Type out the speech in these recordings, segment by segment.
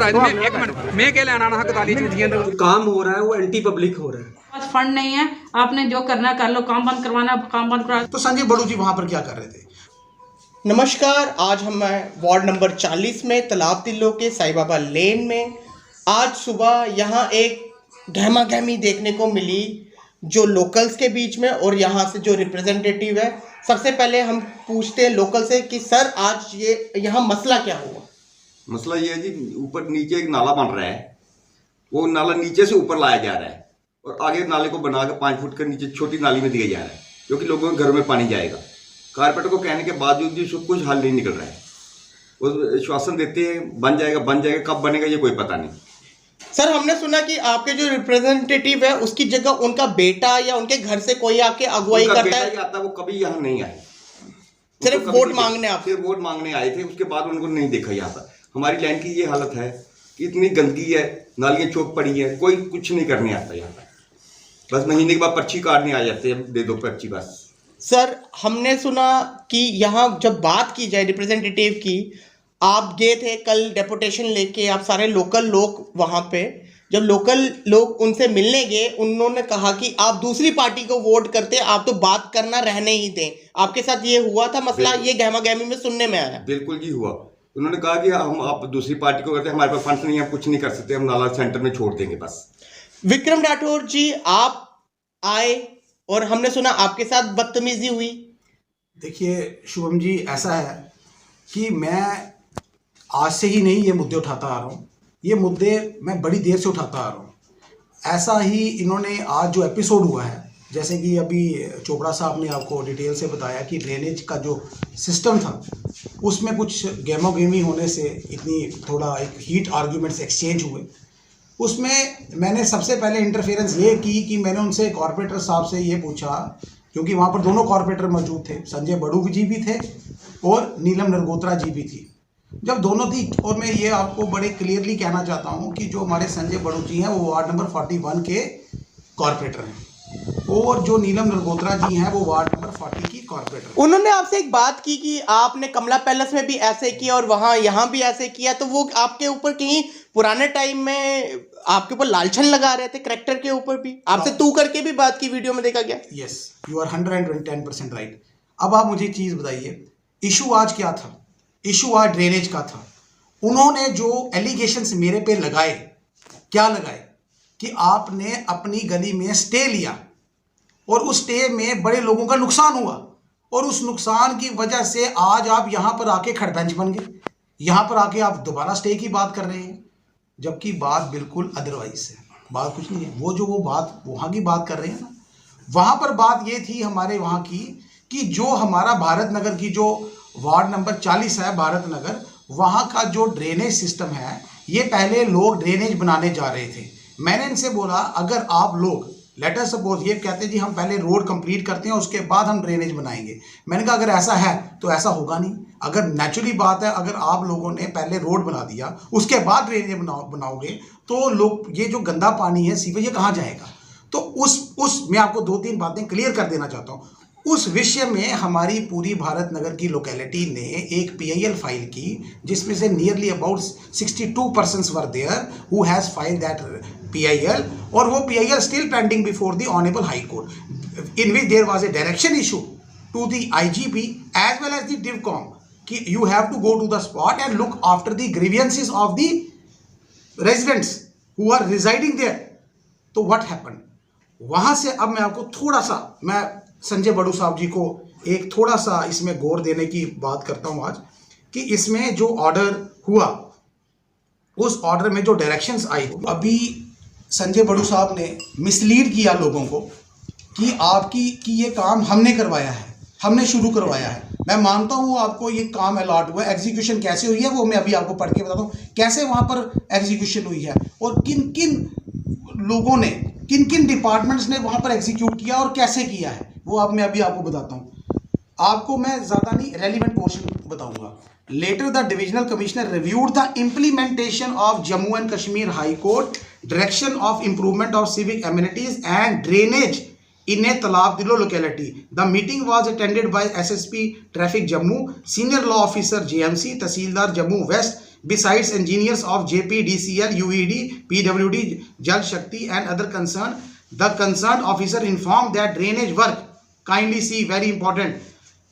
एक मिनट मैं क्या लेना हक ताली झूठियां काम हो रहा है वो एंटी पब्लिक हो रहा है। बस फंड नहीं है, आपने जो करना कर लो, काम बंद करवाना काम बंद करा। तो संजय बड़ू जी वहां पर क्या कर रहे थे? नमस्कार, आज हम वार्ड नंबर 40 में तालाब तिल्लो के साईं बाबा लेन में आज सुबह यहाँ एक गहमा गहमी देखने को मिली जो लोकल्स के बीच में और यहाँ से जो रिप्रेजेंटेटिव है। सबसे पहले हम पूछते हैं लोकल से कि सर आज ये यहाँ मसला क्या हुआ? मसला ये है जी, ऊपर नीचे एक नाला बन रहा है, वो नाला नीचे से ऊपर लाया जा रहा है और आगे नाले को बना के 5 फुट के नीचे छोटी नाली में दिया जा रहा है, जो कि लोगों के घरों में पानी जाएगा। कारपेंटर को कहने के बावजूद भी सब कुछ हल नहीं निकल रहा है। वो श्वासन देते हैं बन जाएगा, कब बनेगा ये कोई पता नहीं। सर हमने सुना कि आपके जो रिप्रेजेंटेटिव है उसकी जगह उनका बेटा या उनके घर से कोई आके अगुवाई करता है। आता वो कभी यहाँ नहीं आए, सिर्फ वोट मांगने आप सिर्फ वोट मांगने आए थे, उसके बाद उनको नहीं देखा यहाँ पर। हमारी लैंड की ये हालत है कि इतनी गंदगी है, नालियाँ चौक पड़ी है, कोई कुछ नहीं करने आता यहाँ पर। बस महीने के बाद पर्ची काटने आ जाते हैं, दे दो पर्ची बस। सर हमने सुना कि यहाँ जब बात की जाए रिप्रेजेंटेटिव की, आप गए थे कल डेपुटेशन लेके, आप सारे लोकल लोग वहाँ पे, जब लोकल लोग उनसे मिलने गए उन्होंने कहा कि आप दूसरी पार्टी को वोट करते, आप तो बात करना रहने ही दें। आपके साथ ये हुआ था मसला? ये गहमा गहमी में सुनने में आया। बिल्कुल जी हुआ। उन्होंने कहा कि हम आप दूसरी पार्टी को करते, हमारे पास फंड नहीं है, हम कुछ नहीं कर सकते, हम नाला सेंटर में छोड़ देंगे बस। विक्रम राठौर जी आप आए और हमने सुना आपके साथ बदतमीजी हुई। देखिए शुभम जी, ऐसा है कि मैं आज से ही नहीं ये मुद्दे उठाता आ रहा हूँ, ये मुद्दे मैं बड़ी देर से उठाता आ रहा हूँ। ऐसा ही इन्होंने आज जो एपिसोड हुआ है, जैसे कि अभी चोपड़ा साहब ने आपको डिटेल से बताया कि ड्रेनेज का जो सिस्टम था उसमें कुछ गहमा गहमी होने से इतनी थोड़ा एक हीट आर्ग्यूमेंट्स एक्सचेंज हुए। उसमें मैंने सबसे पहले इंटरफेरेंस ये की कि मैंने उनसे कॉरपोरेटर साहब से ये पूछा, क्योंकि वहाँ पर दोनों कॉरपोरेटर मौजूद थे, संजय बड़ू जी भी थे और नीलम नरगोत्रा जी भी थी। जब दोनों थी, और मैं ये आपको बड़े क्लियरली कहना चाहता हूँ कि जो हमारे संजय बड़ू जी हैं वो वार्ड नंबर 41 के कॉरपोरेटर हैं और जो नीलम नरगोत्रा जी हैं वो वार्ड नंबर 40 की कॉरपोरेटर। उन्होंने आपसे एक बात की कि आपने कमला पैलेस में भी ऐसे किया और वहाँ यहाँ भी ऐसे किया, तो वो आपके ऊपर कहीं पुराने टाइम में आपके ऊपर लालछन लगा रहे थे, करेक्टर के ऊपर भी आपसे तू करके भी बात की, वीडियो में देखा गया। Yes, you are 110% right. अब आप मुझे चीज़ बताइए, इशू आज क्या था? इशू आज ड्रेनेज का था। उन्होंने जो एलिगेशंस मेरे पे लगाए, क्या लगाए कि आपने अपनी गली में स्टे लिया और उस स्टे में बड़े लोगों का नुकसान हुआ और उस नुकसान की वजह से आज आप यहाँ पर आके खड़बेंच बन गए, यहाँ पर आके आप दोबारा स्टे की बात कर रहे हैं, जबकि बात बिल्कुल अदरवाइज है। बात कुछ नहीं है, वो बात वहाँ की बात कर रहे हैं ना, वहाँ पर बात ये थी हमारे वहाँ की कि जो हमारा भारत नगर की जो वार्ड नंबर 40 है भारत नगर, वहाँ का जो ड्रेनेज सिस्टम है, ये पहले लोग ड्रेनेज बनाने जा रहे थे। मैंने इनसे बोला अगर आप लोग लेट अस सपोज ये कहते जी हम पहले रोड कंप्लीट करते हैं उसके बाद हम ड्रेनेज बनाएंगे, मैंने कहा अगर ऐसा है तो ऐसा होगा नहीं। अगर नेचुरली बात है, अगर आप लोगों ने पहले रोड बना दिया उसके बाद ड्रेनेज बनाओगे तो लोग ये जो गंदा पानी है सीवेज ये कहाँ जाएगा? तो उस मैं आपको 2-3 बातें क्लियर कर देना चाहता हूँ। उस विषय में हमारी पूरी भारत नगर की लोकेलिटी ने एक PIL फाइल की, जिसमें से nearly about 62 persons were there who has filed that PIL, और वो PIL still pending before the honourable high court, in which there was a direction issue to the IGP as well as the DIVCOM कि you have to go to the spot and look after the grievances of the residents who are residing there. तो what happened वहाँ से, अब मैं आपको थोड़ा सा, मैं संजय बड़ू साहब जी को एक थोड़ा सा इसमें गौर देने की बात करता हूं आज, कि इसमें जो ऑर्डर हुआ उस ऑर्डर में जो डायरेक्शंस आई, अभी संजय बड़ू साहब ने मिसलीड किया लोगों को कि कि ये काम हमने करवाया है, हमने शुरू करवाया है। मैं मानता हूँ आपको ये काम अलॉट हुआ है, एग्जीक्यूशन कैसे हुई है वो मैं अभी आपको पढ़ के बताता हूँ, कैसे वहाँ पर एग्जीक्यूशन हुई है और किन किन लोगों ने, किन किन डिपार्टमेंट्स ने वहाँ पर एग्जीक्यूट किया और कैसे किया है, वो अब मैं अभी आपको बताता हूँ। आपको मैं ज़्यादा नहीं, रेलिवेंट पोर्शन बताऊँगा। Letter the divisional commissioner reviewed the implementation of Jammu and Kashmir high court direction of improvement of civic amenities and drainage in a Talab Dilo locality. The meeting was attended by SSP Traffic Jammu, Senior Law Officer JMC, Tahsildar Jammu West, besides engineers of JPDCL, UED, PWD, Jal Shakti and other concerned. The concerned officer informed that drainage work, kindly see, very important,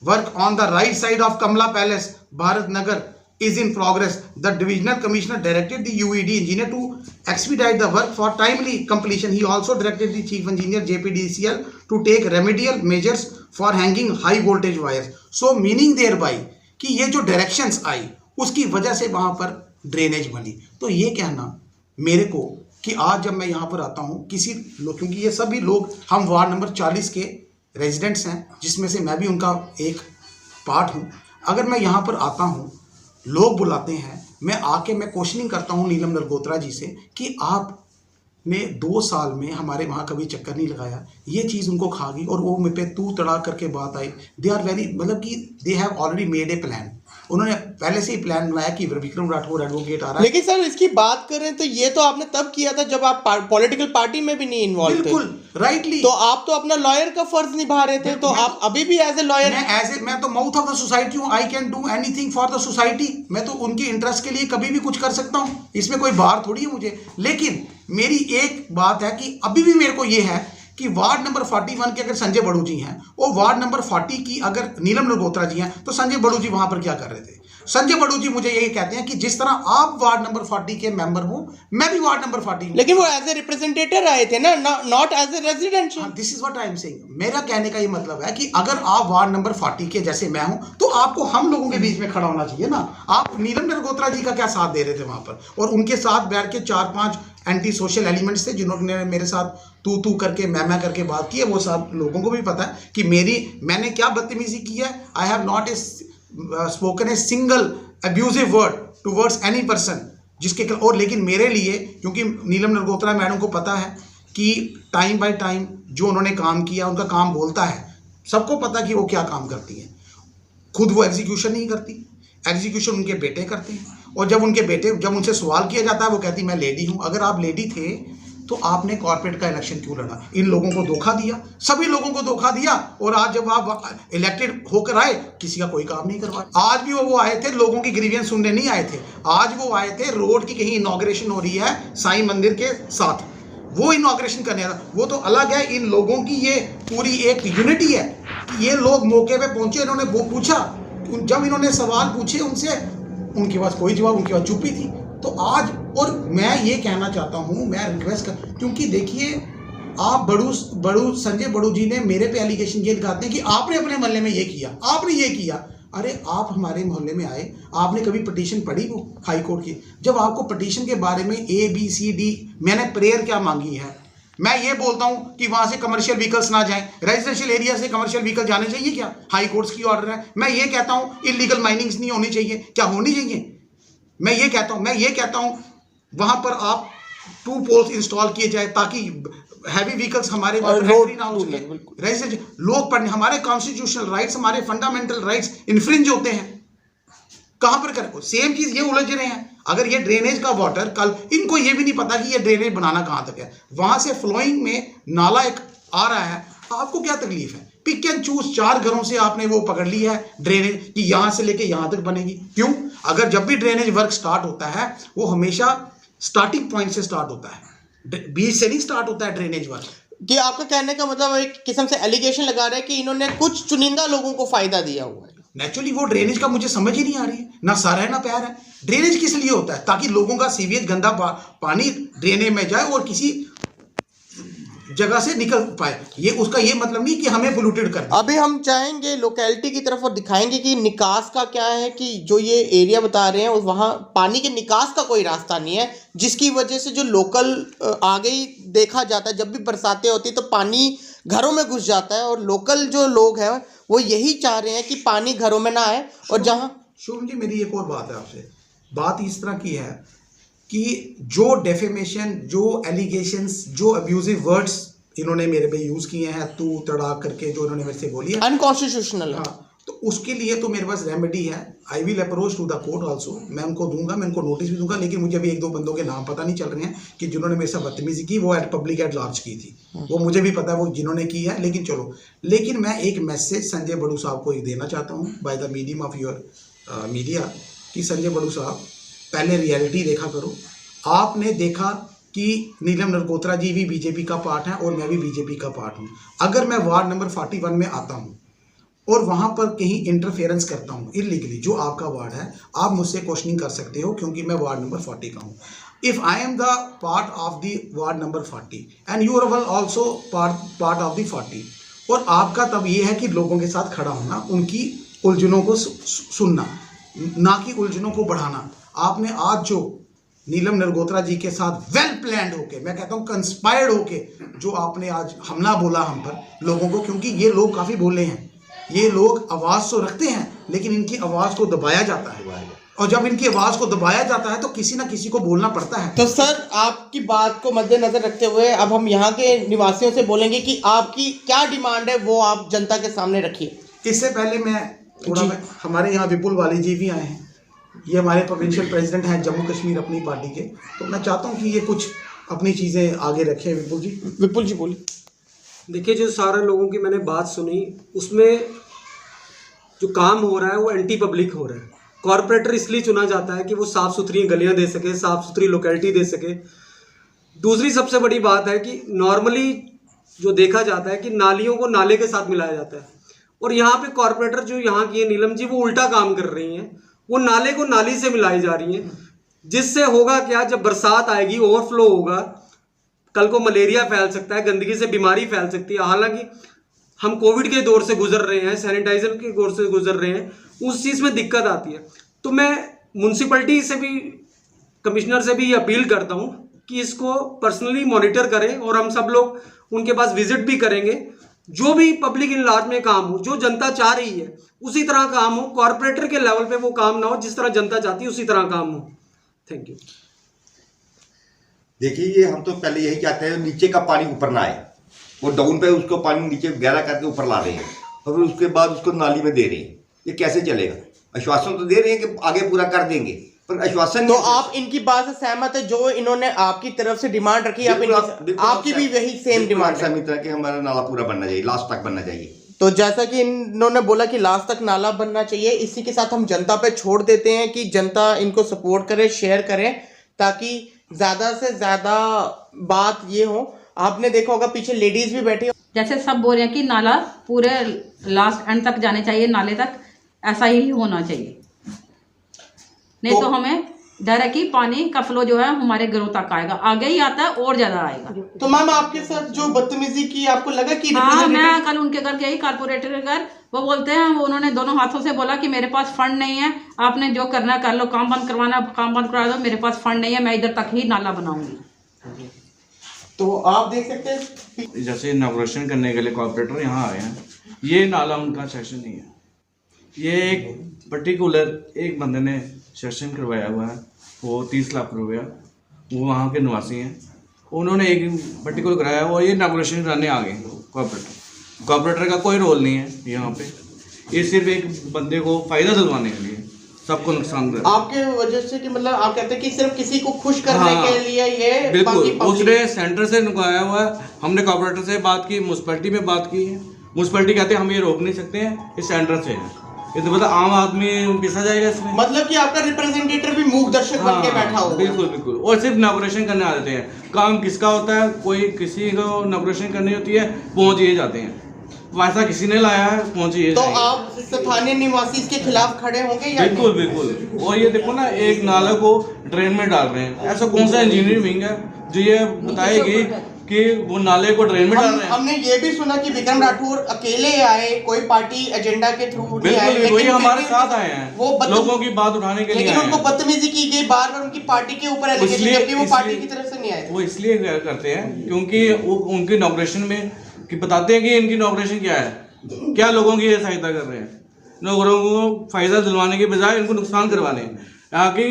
work on the right side of Kamla Palace, Bharat Nagar is in progress. The divisional commissioner directed the UED engineer to expedite the work for timely completion. He also directed the chief engineer JPDCL to take remedial measures for hanging high voltage wires. So meaning thereby कि ये जो directions आई उसकी वजह से वहां पर drainage बनी. तो ये कहना मेरे को कि आज जब मैं यहाँ पर आता हूँ किसी लोग, क्योंकि ये सभी लोग हम वार्ड नंबर 40 के रेजिडेंट्स हैं जिसमें से मैं भी उनका एक पार्ट हूँ. अगर मैं यहाँ पर आता हूँ, लोग बुलाते हैं, मैं आके मैं क्वेश्चनिंग करता हूँ नीलम नलगोत्रा जी से कि आपने 2 साल में हमारे वहाँ कभी चक्कर नहीं लगाया, ये चीज़ उनको खा गई और वो मेरे पे तू तड़ा करके बात आई. दे आर वेरी, मतलब कि they have already made a plan. उन्होंने पहले से ही प्लान बनाया कि विक्रम राठौर एडवोकेट आ रहा है. लेकिन सर इसकी बात करें तो ये तो आपने तब किया था जब आप पॉलिटिकल पार्टी में भी नहीं इन्वॉल्व थे. बिल्कुल राइटली. तो आप तो अपना लॉयर का फर्ज निभा रहे थे. तो आप अभी भी एज ए लॉयर, मैं तो माउथ ऑफ द सोसाइटी हूँ. I can do anything for the society. मैं तो उनके इंटरेस्ट के लिए कभी भी कुछ कर सकता हूँ, इसमें कोई बात थोड़ी है मुझे. लेकिन मेरी एक बात है कि अभी भी मेरे को ये है कि वार्ड नंबर 41 के अगर संजय बड़ू जी हैं और वार्ड नंबर 40 की अगर नीलम नलगोत्रा जी हैं, तो संजय बड़ू जी वहां पर क्या कर रहे थे? संजय बड़ू जी मुझे यही कहते हैं कि जिस तरह आप वार्ड नंबर 40 के मेंबर हो, मैं भी वार्ड नंबर 40 हूं. लेकिन वो एज ए रिप्रेजेंटेटिव आए थे ना, not as a residential. This is what I am saying. मेरा कहने का ये मतलब है कि अगर आप वार्ड नंबर 40 के जैसे मैं हूं, तो आपको हम लोगों के बीच में खड़ा होना चाहिए ना. आप नीलम नलगोत्रा जी का क्या साथ दे रहे थे वहां पर, और उनके साथ बैठ के 4-5 एंटी सोशल एलिमेंट्स थे जिन्होंने मेरे साथ तू करके मैं करके बात की है. वो सब लोगों को भी पता है कि मैंने क्या बदतमीजी की है. I have not spoken a single abusive word towards any person जिसके और. लेकिन मेरे लिए, क्योंकि नीलम नलगोत्रा मैडम को पता है कि टाइम बाय टाइम जो उन्होंने काम किया, उनका काम बोलता है, सबको पता कि वो क्या काम करती हैं. खुद वो एग्जीक्यूशन नहीं करती, एग्जीक्यूशन उनके बेटे करते हैं. और जब उनसे सवाल किया जाता है, वो कहती मैं लेडी हूँ. अगर आप लेडी थे तो आपने कॉर्पोरेट का इलेक्शन क्यों लड़ा? इन लोगों को धोखा दिया, सभी लोगों को धोखा दिया. और आज जब आप इलेक्टेड होकर आए, किसी का कोई काम नहीं करवाया. आज भी वो आए थे, लोगों की ग्रीवियंस सुनने नहीं आए थे. आज वो आए थे, रोड की कहीं इनॉग्रेशन हो रही है साईं मंदिर के साथ, वो इनॉग्रेशन करने आया. वो तो अलग है. इन लोगों की ये पूरी एक यूनिटी है कि ये लोग मौके पर पहुंचे, इन्होंने वो पूछा, जब इन्होंने सवाल पूछे उनसे, उनके पास कोई जवाब, उनके पास चुप्पी थी. तो आज, और मैं ये कहना चाहता हूँ, मैं रिक्वेस्ट कर, क्योंकि देखिए आप संजय बड़ू जी ने मेरे पे एलिगेशन ये लगाते हैं कि आपने अपने मोहल्ले में ये किया, आपने ये किया. अरे आप हमारे मोहल्ले में आए, आपने कभी पिटीशन पढ़ी वो हाई कोर्ट की? जब आपको पिटीशन के बारे में ABCD, मैंने प्रेयर क्या मांगी है? मैं ये बोलता हूँ कि वहाँ से कमर्शियल व्हीकल्स ना जाएं, रेजिडेंशियल एरिया से कमर्शियल व्हीकल जाने चाहिए क्या? हाई कोर्ट्स की ऑर्डर है. मैं ये कहता हूँ इलीगल माइनिंग्स नहीं होनी चाहिए, क्या होनी चाहिए? मैं ये कहता हूँ वहाँ पर आप 2 पोल्स इंस्टॉल किए जाए ताकि हैवी व्हीकल्स हमारे एंट्री ना हो सके. लोग पढ़ने, हमारे कॉन्स्टिट्यूशनल राइट्स, हमारे फंडामेंटल राइट्स इन्फ्रिंज होते हैं. कहाँ पर करें? सेम चीज ये उलझ रहे हैं. अगर ये ड्रेनेज का वाटर, कल इनको ये भी नहीं पता कि ये ड्रेनेज बनाना कहाँ तक है. वहां से फ्लोइंग में नाला एक आ रहा है, आपको क्या तकलीफ है? पिक एंड चूज 4 घरों से आपने वो पकड़ लिया है ड्रेनेज कि यहां से लेके यहां तक बनेगी. क्यों? अगर जब भी ड्रेनेज वर्क स्टार्ट होता है, वो हमेशा स्टार्टिंग पॉइंट से स्टार्ट होता है, बीच से नहीं स्टार्ट होता है ड्रेनेज वर्क. कि आपका कहने का मतलब एक किस्म से एलिगेशन लगा रहे हैं कि इन्होंने कुछ चुनिंदा लोगों को फायदा दिया हुआ है. नेचुरली वो ड्रेनेज का मुझे समझ ही नहीं आ रही है, ना सर है ना पैर है. ड्रेनेज किस लिए होता है? ताकि लोगों का सीवेज गंदा पानी ड्रेनेज में जाए और किसी जगह से निकल पाए. ये उसका ये मतलब नहीं कि हमें पोल्यूटेड कर. अभी हम चाहेंगे लोकेलिटी की तरफ और दिखाएंगे कि निकास का क्या है, कि जो ये एरिया बता रहे हैं वहाँ पानी के निकास का कोई रास्ता नहीं है, जिसकी वजह से जो लोकल आगे ही देखा जाता है, जब भी बरसातें होती तो पानी घरों में घुस जाता है. और लोकल जो लोग हैं वो यही चाह रहे हैं कि पानी घरों में ना आए. और जहाँ शुभम जी, मेरी एक और बात है आपसे. बात इस तरह की है कि जो डेफेमेशन, जो एलिगेशंस, जो अब्यूजिव वर्ड्स इन्होंने मेरे पे यूज किए हैं, तू तड़ा करके जो इन्होंने मेरे से बोली है, अनकॉन्स्टिट्यूशनल है. हाँ, तो उसके लिए तो मेरे पास रेमेडी है. I will approach to the court also. मैं उनको दूंगा, मैं उनको नोटिस भी दूंगा. लेकिन मुझे अभी 1-2 बंदों के नाम पता नहीं चल रहे हैं कि जिन्होंने मेरे साथ बदतमीजी की, वो पब्लिक एट लार्ज की थी. वो मुझे भी पता है वो जिन्होंने की है. लेकिन चलो, लेकिन मैं एक मैसेज संजय बड़ू साहब को देना चाहता हूँ by the medium of your media, कि संजय बड़ू साहब, पहले रियलिटी देखा करो। आपने देखा कि नीलम नरगोत्रा जी भी बीजेपी का पार्ट है और मैं भी बीजेपी का पार्ट हूँ। अगर मैं वार्ड नंबर 41 में आता हूँ और वहाँ पर कहीं इंटरफेरेंस करता हूँ इलीगली, जो आपका वार्ड है, आप मुझसे क्वेश्चनिंग कर सकते हो क्योंकि मैं वार्ड नंबर 40 का हूँ। If I am the part of the ward number 40 and you are also part of the 40, और आपका तब ये है कि लोगों के साथ खड़ा होना, उनकी उलझनों को सुनना, ना कि उलझनों को बढ़ाना। आपने आज जो नीलम नरगोत्रा जी के साथ वेल प्लान्ड होके, मैं कहता हूँ कंस्पायर्ड होके, जो आपने आज हमला बोला हम पर लोगों को, क्योंकि ये लोग काफ़ी बोले हैं, ये लोग आवाज़ तो रखते हैं लेकिन इनकी आवाज़ को दबाया जाता है, और जब इनकी आवाज़ को दबाया जाता है तो किसी ना किसी को बोलना पड़ता है। तो सर, आपकी बात को मद्देनजर रखते हुए अब हम यहाँ के निवासियों से बोलेंगे कि आपकी क्या डिमांड है, वो आप जनता के सामने रखिए। इससे पहले मैं थोड़ा, हमारे यहाँ विपुल वाली जी भी आए हैं, ये हमारे प्रोविंशियल प्रेसिडेंट हैं जम्मू कश्मीर अपनी पार्टी के, तो मैं चाहता हूँ कि ये कुछ अपनी चीज़ें आगे रखें। विपुल जी बोलिए। देखिए, जो सारे लोगों की मैंने बात सुनी, उसमें जो काम हो रहा है वो एंटी पब्लिक हो रहा है। कॉरपोरेटर इसलिए चुना जाता है कि वो साफ़ सुथरी गलियां दे सके, साफ़ सुथरी लोकेलिटी दे सके। दूसरी सबसे बड़ी बात है कि नॉर्मली जो देखा जाता है कि नालियों को नाले के साथ मिलाया जाता है, और यहाँ पे कॉरपोरेटर जो यहाँ की है नीलम जी, वो उल्टा काम कर रही हैं। वो नाले को नाली से मिलाई जा रही हैं, जिससे होगा क्या, जब बरसात आएगी, ओवरफ्लो होगा, कल को मलेरिया फैल सकता है, गंदगी से बीमारी फैल सकती है। हालांकि हम कोविड के दौर से गुजर रहे हैं, सैनिटाइजर के दौर से गुजर रहे हैं, उस चीज़ में दिक्कत आती है। तो मैं म्यूनसिपलिटी से भी, कमिश्नर से भी अपील करता हूँ कि इसको पर्सनली मॉनिटर करें, और हम सब लोग उनके पास विजिट भी करेंगे। जो भी पब्लिक इंलाज में काम हो, जो जनता चाह रही है उसी तरह काम हो, कॉरपोरेटर के लेवल पे वो काम ना हो, जिस तरह जनता चाहती है उसी तरह काम हो। Thank you. देखिए, ये हम तो पहले यही चाहते हैं नीचे का पानी ऊपर ना आए, वो डाउन पे उसको पानी नीचे गहरा करके ऊपर ला रहे हैं, और फिर उसके बाद उसको नाली में दे रहे हैं। ये कैसे चलेगा? आश्वासन तो दे रहे हैं कि आगे पूरा कर देंगे, पर आश्वासन तो आप इनकी बात से सहमत है? जो इन्होंने आपकी तरफ से डिमांड रखी है, आपकी भी वही सेम डिमांड है? सहमत है कि हमारा नाला पूरा बनना चाहिए, लास्ट तक बनना चाहिए। तो जैसा कि इन्होंने बोला कि लास्ट तक नाला बनना चाहिए, इसी के साथ हम जनता पे छोड़ देते हैं कि जनता इनको सपोर्ट करे, शेयर करें, ताकि ज़्यादा से ज़्यादा बात ये हो। आपने देखा होगा पीछे लेडीज भी बैठी, जैसे सब बोल रहे हैं कि नाला पूरे लास्ट एंड तक जाने चाहिए, नाले तक, ऐसा ही होना चाहिए। नहीं तो हमें डर है कि पानी का फ्लो जो है हमारे घरों तक आएगा, आगे ही आता है और ज्यादा आएगा। तो मैम, आपके साथ जो बदतमीजी की, आपको लगा कि हाँ, मैं कल उनके घर गई, कारपोरेटर के घर, वो बोलते हैं, वो उन्होंने दोनों हाथों से बोला कि मेरे पास फंड नहीं है, आपने जो करना कर लो, काम बंद करवाना काम बंद करवा दो, मेरे पास फंड नहीं है, मैं इधर तक ही नाला बनाऊंगी। तो आप देख सकते हैं, जैसे इनॉग्रेशन करने के लिए कॉर्पोरेटर यहाँ आए हैं, ये नाला उनका सेक्शन नहीं है, ये एक पर्टिकुलर एक बंदे ने सेक्शन करवाया हुआ है, वो 30 लाख रुपया, वो वहाँ के निवासी हैं, उन्होंने एक पर्टिकुलर कराया और ये इनॉग्रेशन कराने आ गए। कॉर्पोरेटर का कोई रोल नहीं है यहाँ पे, ये सिर्फ एक बंदे को फ़ायदा दिलवाने के लिए सबको नुकसान कर, आपके वजह से कि मतलब आप कहते हैं कि सिर्फ किसी को खुश करने के लिए ये बिल्कुल। उसने सेंटर से निकाया हुआ है, हमने कॉर्पोरेटर से बात की, म्यूनसिपैलिटी में बात की है, म्यूनसिपैलिटी कहते हैं हम ये रोक नहीं सकते हैं, इस सेंटर से है, ये तो मतलब आम आदमी पिसा जाएगा इसमें। मतलब कि आपका रिप्रेजेंटेटिव भी मूक दर्शक बन के बैठा हो। बिल्कुल बिल्कुल, और सिर्फ इनॉग्रेशन करने आ जाते हैं। काम किसका होता है, कोई किसी को इनॉग्रेशन करनी होती है, पहुंच ये जाते हैं, वैसा किसी ने लाया है, पहुंच ये तो आप स्थानीय निवासी इसके खिलाफ खड़े होंगे या? बिल्कुल बिल्कुल। और ये देखो ना, एक नाले को ड्रेन में डाल रहे हैं, ऐसा कौन सा इंजीनियरिंग विंग है जो ये बताएगी कि वो नाले को ड्रेन में डाल रहे हैं? हमने ये भी सुना कि विक्रम राठौर अकेले आए, कोई पार्टी एजेंडा के थ्रू नहीं आए, बिल्कुल वही हमारे साथ आए हैं, वो लोगों की बात उठाने के लिए, लेकिन उनको बदतमीजी की गई, बार बार उनकी पार्टी के ऊपर एलिगेशन, जबकि वो पार्टी की तरफ से नहीं आए। वो इसलिए करते हैं क्योंकि वो उनकी इनॉग्रेशन में कि बताते हैं कि इनकी इनॉग्रेशन क्या है, क्या लोगों की ये सहायता कर रहे हैं, लोगों को फायदा दिलवाने के बजाय इनको नुकसान करवाने।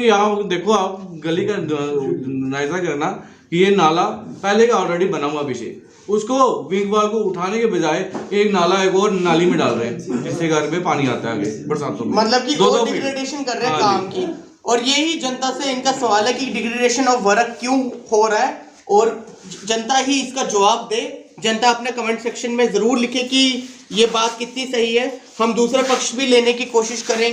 यहाँ देखो, आप गली का नाइजा करना कि ये नाला पहले का ऑलरेडी बना हुआ पीछे, उसको विंग वॉल को उठाने के बजाय एक नाला एक और नाली में डाल रहे हैं, जिससे घर में पानी आता है आगे बरसातों में। मतलब कि वो डिग्रेडेशन कर रहे हैं काम की। और यही जनता से इनका सवाल है कि डिग्रेडेशन ऑफ वर्क क्यों हो रहा है, और जनता ही इसका जवाब दे। जनता अपने कमेंट सेक्शन में ज़रूर लिखे कि ये बात कितनी सही है। हम दूसरा पक्ष भी लेने की कोशिश करेंगे।